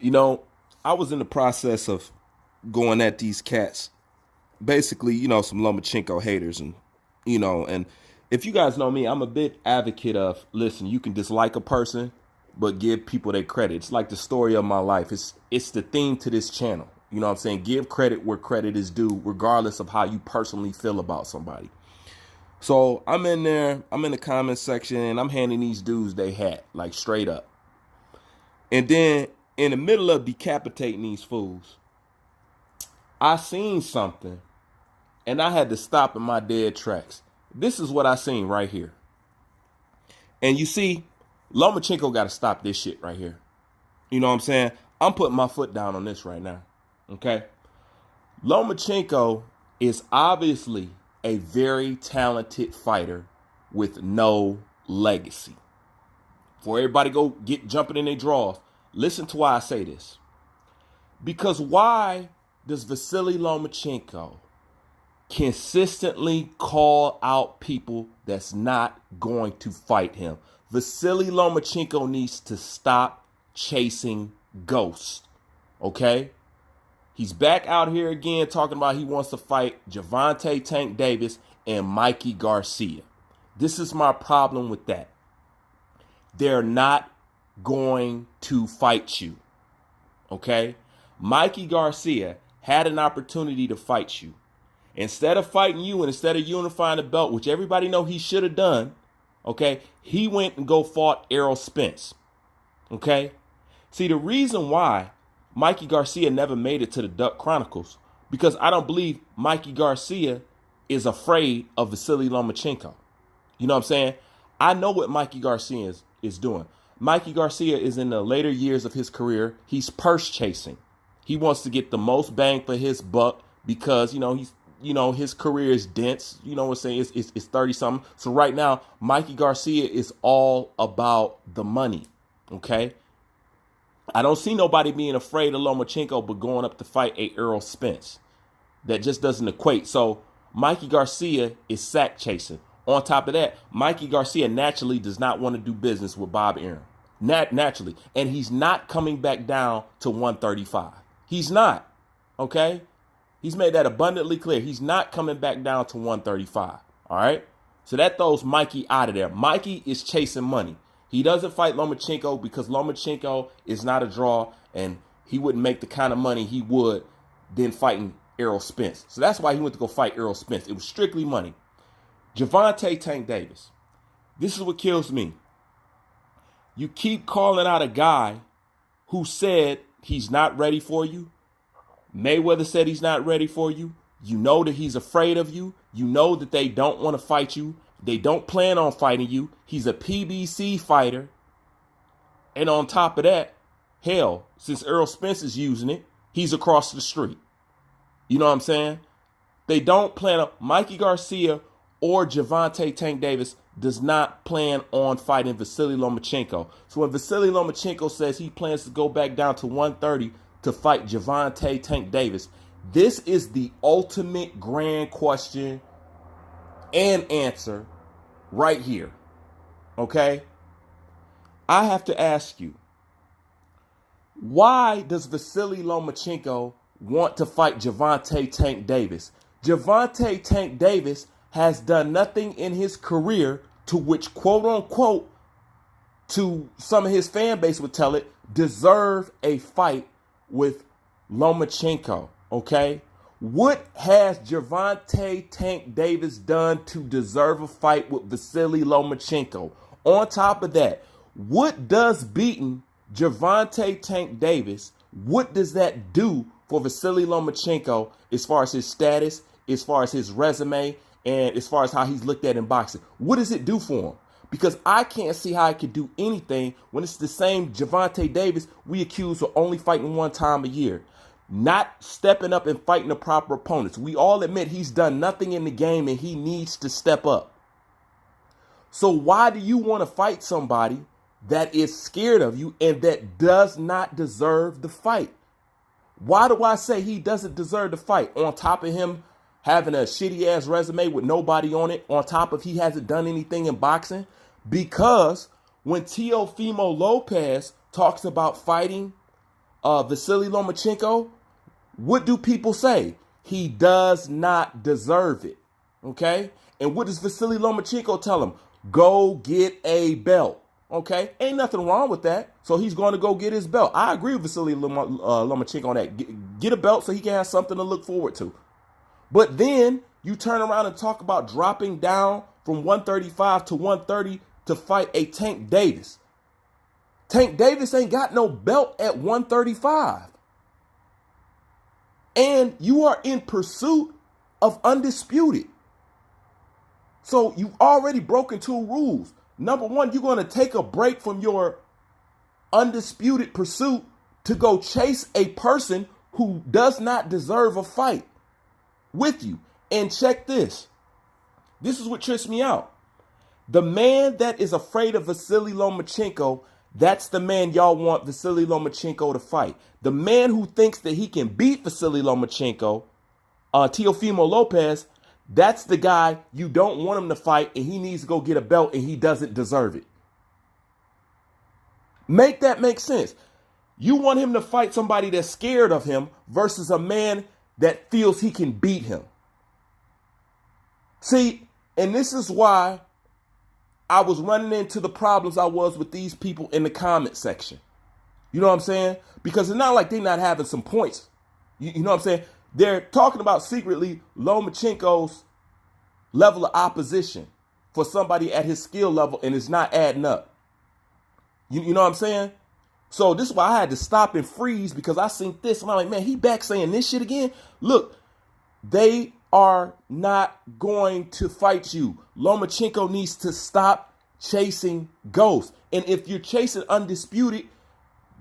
You know, I was in the process of going at these cats. Basically, some Lomachenko haters and if you guys know me, I'm a big advocate of listen, you can dislike a person, but give people their credit. It's like the story of my life. It's the theme to this channel. You know what I'm saying? Give credit where credit is due, regardless of how you personally feel about somebody. So I'm in there, I'm in the comment section, and I'm handing these dudes they hat, like straight up. And then in the middle of decapitating these fools, I seen something and I had to stop in my dead tracks. This is what I seen right here. And you see, Lomachenko got to stop this shit right here. You know what I'm saying? I'm putting my foot down on this right now. Okay? Lomachenko is obviously a very talented fighter with no legacy. For everybody go get jumping in their draws, listen to why I say this. Because why does Vasily Lomachenko consistently call out people that's not going to fight him? Vasily Lomachenko needs to stop chasing ghosts. Okay? He's back out here again talking about he wants to fight Gervonta Tank Davis and Mikey Garcia. This is my problem with that. They're not going to fight you. Okay? Mikey Garcia had an opportunity to fight you. Instead of fighting you and instead of unifying the belt, which everybody know he should have done, okay, he went and fought Errol Spence. Okay? See, the reason why Mikey Garcia never made it to the Duck Chronicles, because I don't believe Mikey Garcia is afraid of Vasily Lomachenko. You know what I'm saying? I know what Mikey Garcia is doing. Mikey Garcia is in the later years of his career. He's purse chasing. He wants to get the most bang for his buck because, his career is dense. You know what I'm saying? It's 30 something. So right now, Mikey Garcia is all about the money. Okay? I don't see nobody being afraid of Lomachenko but going up to fight a Errol Spence. That just doesn't equate. So Mikey Garcia is sack chasing. On top of that, Mikey Garcia naturally does not want to do business with Bob Arum. Naturally. And he's not coming back down to 135. He's not. Okay? He's made that abundantly clear. He's not coming back down to 135. All right? So that throws Mikey out of there. Mikey is chasing money. He doesn't fight Lomachenko because Lomachenko is not a draw and he wouldn't make the kind of money he would then fighting Errol Spence. So that's why he went to go fight Errol Spence. It was strictly money. Gervonta Tank Davis. This is what kills me. You keep calling out a guy who said he's not ready for you. Mayweather said he's not ready for you. You know that he's afraid of you. You know that they don't want to fight you. They don't plan on fighting you. He's a PBC fighter. And on top of that, hell, since Errol Spence is using it, he's across the street. You know what I'm saying? They don't plan on Mikey Garcia or Gervonta Tank Davis does not plan on fighting Vasily Lomachenko. So when Vasily Lomachenko says he plans to go back down to 130 to fight Gervonta Tank Davis, this is the ultimate grand question and answer right here. Okay? I have to ask you, why does Vasily Lomachenko want to fight Gervonta Tank Davis? Gervonta Tank Davis has done nothing in his career to which, quote unquote, to some of his fan base would tell it, deserve a fight with Lomachenko. Okay? What has Gervonta Tank Davis done to deserve a fight with Vasily Lomachenko? On top of that, what does beating Gervonta Tank Davis, what does that do for Vasily Lomachenko as far as his status, as far as his resume, and as far as how he's looked at in boxing? What does it do for him? Because I can't see how it could do anything when it's the same Gervonta Davis we accuse of only fighting one time a year. Not stepping up and fighting the proper opponents. We all admit he's done nothing in the game and he needs to step up. So why do you want to fight somebody that is scared of you and that does not deserve the fight? Why do I say he doesn't deserve the fight? On top of him having a shitty ass resume with nobody on it, on top of he hasn't done anything in boxing? Because when Teofimo Lopez talks about fighting Vasily Lomachenko, what do people say? He does not deserve it. Okay? And what does Vasily Lomachenko tell him? Go get a belt. Okay? Ain't nothing wrong with that. So he's going to go get his belt. I agree with Vasily Lomachenko on that. Get a belt so he can have something to look forward to. But then you turn around and talk about dropping down from 135 to 130 to fight a Tank Davis. Tank Davis ain't got no belt at 135. And you are in pursuit of undisputed. So you've already broken two rules. Number one, you're going to take a break from your undisputed pursuit to go chase a person who does not deserve a fight with you. And check this. This is what trips me out. The man that is afraid of Vasily Lomachenko, that's the man y'all want Vasily Lomachenko to fight. The man who thinks that he can beat Vasily Lomachenko, Teofimo Lopez, that's the guy you don't want him to fight, and he needs to go get a belt, and he doesn't deserve it. Make that make sense. You want him to fight somebody that's scared of him versus a man that feels he can beat him. See, and this is why I was running into the problems I was with these people in the comment section. You know what I'm saying? Because it's not like they're not having some points. You know what I'm saying? They're talking about secretly Lomachenko's level of opposition for somebody at his skill level, and it's not adding up. You know what I'm saying? So this is why I had to stop and freeze, because I seen this and I'm like, man, he back saying this shit again. Look, they are not going to fight you. Lomachenko needs to stop chasing ghosts. And if you're chasing undisputed,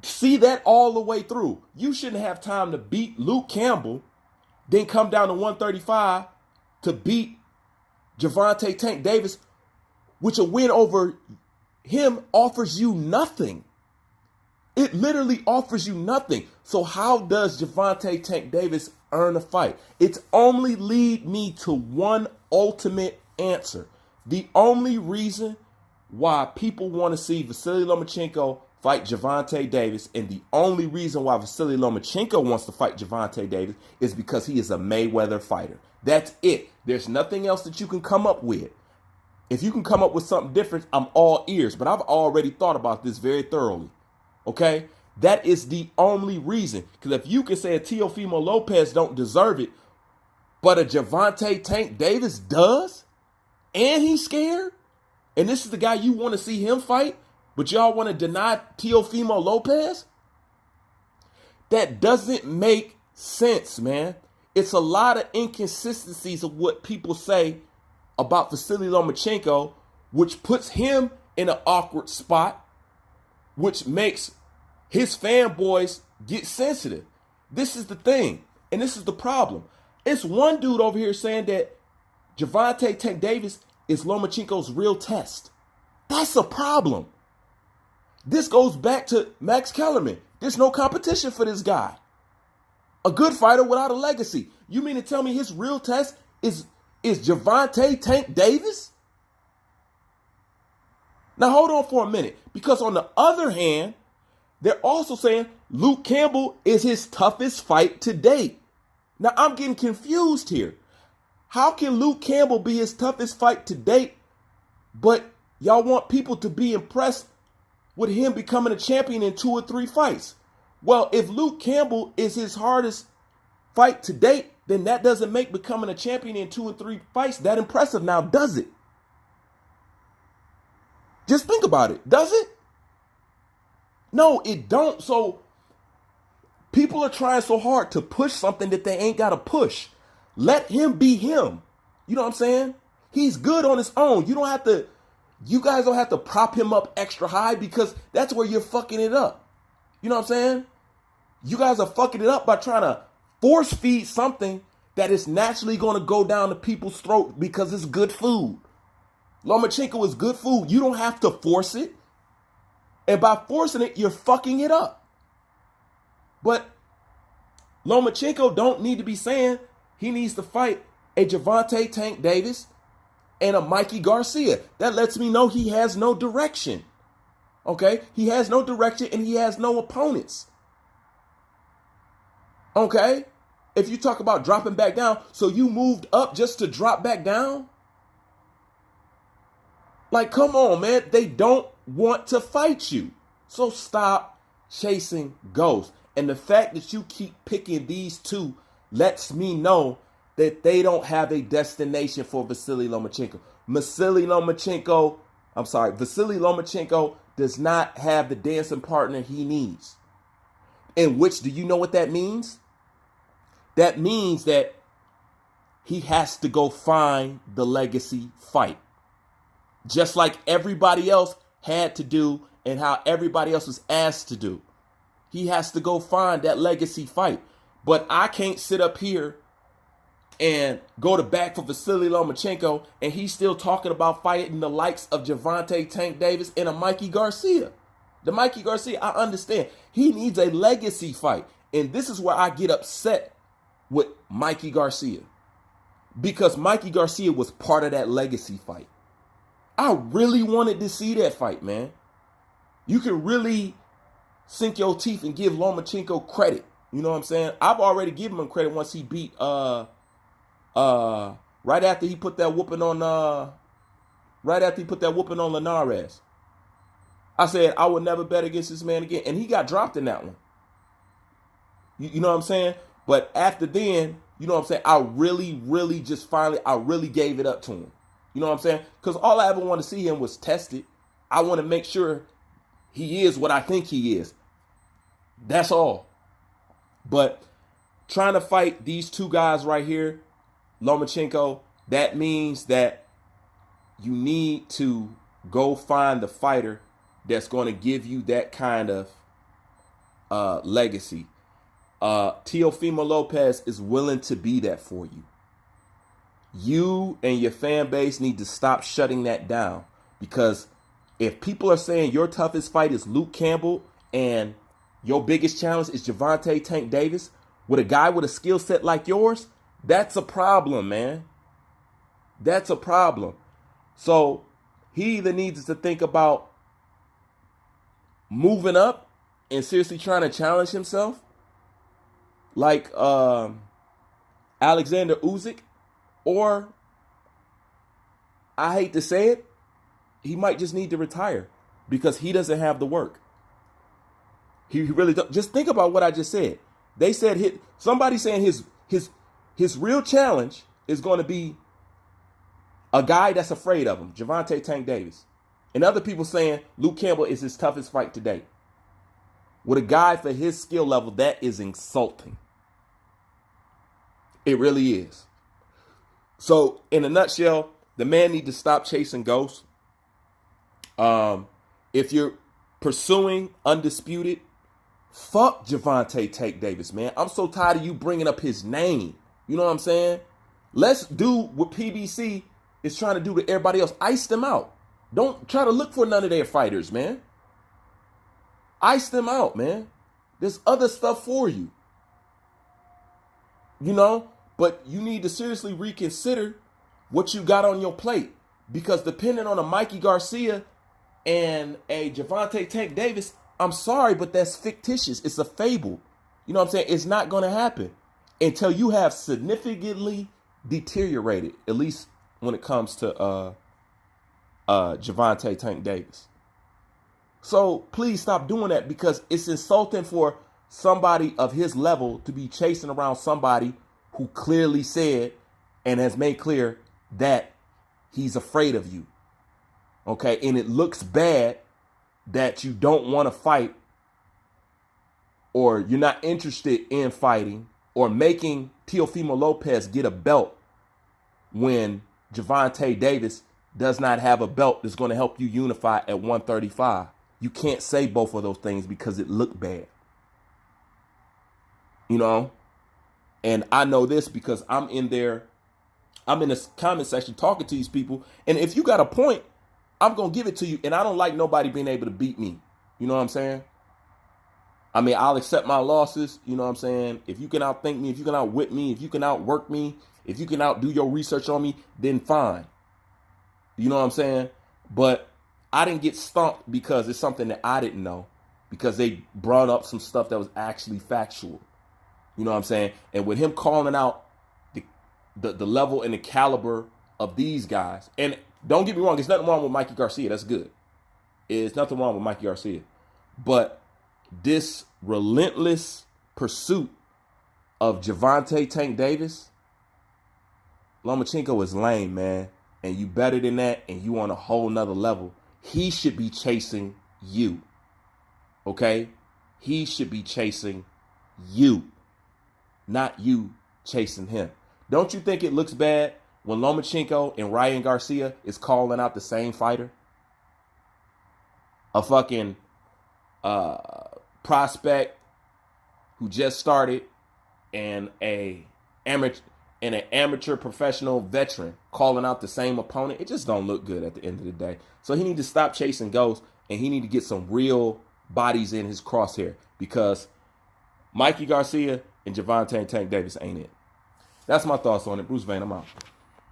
see that all the way through. You shouldn't have time to beat Luke Campbell, then come down to 135 to beat Gervonta Tank Davis, which a win over him offers you nothing. It literally offers you nothing. So how does Gervonta Tank Davis earn a fight? It's only lead me to one ultimate answer. The only reason why people want to see Vasily Lomachenko fight Gervonta Davis, and the only reason why Vasily Lomachenko wants to fight Gervonta Davis, is because he is a Mayweather fighter. That's it. There's nothing else that you can come up with. If you can come up with something different, I'm all ears. But I've already thought about this very thoroughly. Okay? That is the only reason. Because if you can say a Teofimo Lopez don't deserve it, but a Gervonta Tank Davis does, and he's scared, and this is the guy you want to see him fight, but y'all want to deny Teofimo Lopez? That doesn't make sense, man. It's a lot of inconsistencies of what people say about Vasily Lomachenko, which puts him in an awkward spot, which makes his fanboys get sensitive. This is the thing, and this is the problem. It's one dude over here saying that Gervonta Tank Davis is Lomachenko's real test. That's a problem. This goes back to Max Kellerman. There's no competition for this guy. A good fighter without a legacy. You mean to tell me his real test is Gervonta Tank Davis? Now hold on for a minute, because on the other hand, they're also saying Luke Campbell is his toughest fight to date. Now I'm getting confused here. How can Luke Campbell be his toughest fight to date, but y'all want people to be impressed with him becoming a champion in 2 or 3 fights? Well, if Luke Campbell is his hardest fight to date, then that doesn't make becoming a champion in 2 or 3 fights that impressive now, does it? Just think about it. Does it? No, it don't. So people are trying so hard to push something that they ain't got to push. Let him be him. You know what I'm saying? He's good on his own. You guys don't have to prop him up extra high, because that's where you're fucking it up. You know what I'm saying? You guys are fucking it up by trying to force feed something that is naturally going to go down to people's throat because it's good food. Lomachenko is good food. You don't have to force it. And by forcing it, you're fucking it up. But Lomachenko don't need to be saying he needs to fight a Gervonta Tank Davis and a Mikey Garcia. That lets me know he has no direction. Okay? He has no direction and he has no opponents. Okay? If you talk about dropping back down, so you moved up just to drop back down? Like, come on, man. They don't want to fight you. So stop chasing ghosts. And the fact that you keep picking these two lets me know that they don't have a destination for Vasily Lomachenko. Vasily Lomachenko does not have the dancing partner he needs. In which, do you know what that means? That means that he has to go find the legacy fight. Just like everybody else had to do and how everybody else was asked to do. He has to go find that legacy fight. But I can't sit up here and go to bat for Vasily Lomachenko and he's still talking about fighting the likes of Gervonta Tank Davis and a Mikey Garcia. The Mikey Garcia, I understand. He needs a legacy fight. And this is where I get upset with Mikey Garcia. Because Mikey Garcia was part of that legacy fight. I really wanted to see that fight, man. You can really sink your teeth and give Lomachenko credit. You know what I'm saying? I've already given him credit once he beat right after he put that whooping on Linares. I said I would never bet against this man again. And he got dropped in that one. You know what I'm saying? But after then, you know what I'm saying? I really gave it up to him. You know what I'm saying? Because all I ever want to see him was tested. I want to make sure he is what I think he is. That's all. But trying to fight these two guys right here, Lomachenko, that means that you need to go find the fighter that's going to give you that kind of legacy. Teofimo Lopez is willing to be that for you. You and your fan base need to stop shutting that down, because if people are saying your toughest fight is Luke Campbell and your biggest challenge is Gervonta Tank Davis with a guy with a skill set like yours, that's a problem, man. That's a problem. So he either needs to think about moving up and seriously trying to challenge himself, like Alexander Usyk, or, I hate to say it, he might just need to retire because he doesn't have the work. He really don't. Just think about what I just said. They said somebody saying his real challenge is going to be a guy that's afraid of him, Gervonta Tank Davis. And other people saying Luke Campbell is his toughest fight today. With a guy for his skill level, that is insulting. It really is. So, in a nutshell, the man needs to stop chasing ghosts. If you're pursuing undisputed, fuck Gervonta Tank Davis, man. I'm so tired of you bringing up his name. You know what I'm saying? Let's do what PBC is trying to do to everybody else. Ice them out. Don't try to look for none of their fighters, man. Ice them out, man. There's other stuff for you. You know? But you need to seriously reconsider what you got on your plate. Because depending on a Mikey Garcia and a Gervonta Tank Davis, I'm sorry, but that's fictitious. It's a fable. You know what I'm saying? It's not going to happen until you have significantly deteriorated, at least when it comes to Gervonta Tank Davis. So please stop doing that, because it's insulting for somebody of his level to be chasing around somebody who clearly said and has made clear that he's afraid of you. Okay, and it looks bad that you don't want to fight, or you're not interested in fighting, or making Teofimo Lopez get a belt when Gervonta Davis does not have a belt that's going to help you unify at 135. You can't say both of those things because it looked bad. You know? And I know this because I'm in the comment section talking to these people. And if you got a point, I'm going to give it to you. And I don't like nobody being able to beat me. You know what I'm saying? I mean, I'll accept my losses. You know what I'm saying? If you can outthink me, if you can outwit me, if you can outwork me, if you can outdo your research on me, then fine. You know what I'm saying? But I didn't get stumped because it's something that I didn't know, because they brought up some stuff that was actually factual. You know what I'm saying? And with him calling out the level and the caliber of these guys, and don't get me wrong, there's nothing wrong with Mikey Garcia. That's good. There's nothing wrong with Mikey Garcia. But this relentless pursuit of Gervonta Tank Davis, Lomachenko is lame, man. And you better than that, and you on a whole nother level. He should be chasing you. Okay? He should be chasing you, not you chasing him. Don't you think it looks bad when Lomachenko and Ryan Garcia is calling out the same fighter? A fucking prospect who just started and an amateur professional veteran calling out the same opponent. It just don't look good at the end of the day. So he need to stop chasing ghosts, and he need to get some real bodies in his crosshair, because Mikey Garcia and Gervonta Tank Davis ain't it. That's my thoughts on it. Bruce Vane, I'm out.